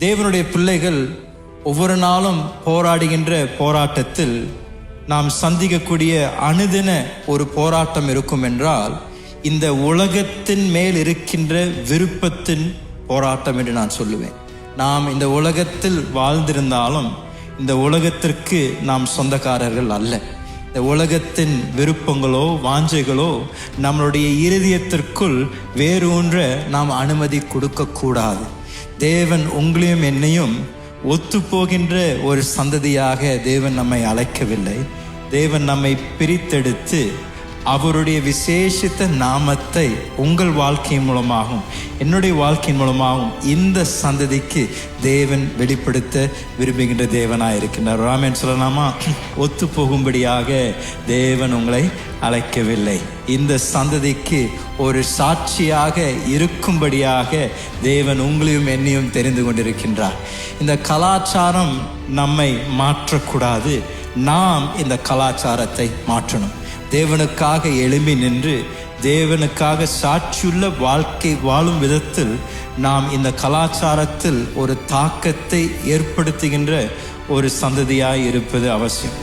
தேவனுடைய பிள்ளைகள் ஒவ்வொரு நாளும் போராடுகின்ற போராட்டத்தில் நாம் சந்திக்கக்கூடிய அனுதின ஒரு போராட்டம் இருக்கும் என்றால் இந்த உலகத்தின் மேல் இருக்கின்ற விருப்பத்தின் போராட்டம் என்று நான் சொல்லுவேன். நாம் இந்த உலகத்தில் வாழ்ந்திருந்தாலும் இந்த உலகத்திற்கு நாம் சொந்தக்காரர்கள் அல்ல. இந்த உலகத்தின் விருப்பங்களோ வாஞ்சைகளோ நம்மளுடைய இருதயத்திற்குள் வேரூன்ற நாம் அனுமதி கொடுக்கக்கூடாது. தேவன் உங்களையும் என்னையும் ஒத்துப்போகின்ற ஒரு சந்ததியாக தேவன் நம்மை அழைக்கவில்லை. தேவன் நம்மை பிரித்தெடுத்து அவருடைய விசேஷித்த நாமத்தை உங்கள் வாழ்க்கையின் மூலமாகவும் என்னுடைய வாழ்க்கையின் மூலமாகவும் இந்த சந்ததிக்கு தேவன் வெளிப்படுத்த விரும்புகின்ற தேவனாக இருக்கின்றார். ஆமென் சொல்லலாமா? ஒத்து போகும்படியாக தேவன் உங்களை அழைக்கவில்லை. இந்த சந்ததிக்கு ஒரு சாட்சியாக இருக்கும்படியாக தேவன் உங்களையும் என்னையும் தெரிந்து கொண்டிருக்கின்றார். இந்த கலாச்சாரம் நம்மை மாற்றக்கூடாது. நாம் இந்த கலாச்சாரத்தை மாற்றணும். தேவனுக்காக எழும்பி நின்று தேவனுக்காக சாட்சியுள்ள வாழ்க்கை வாழும் விதத்தில் நாம் இந்த கலாச்சாரத்தில் ஒரு தாக்கத்தை ஏற்படுத்துகின்ற ஒரு சந்ததியாய் இருப்பது அவசியம்.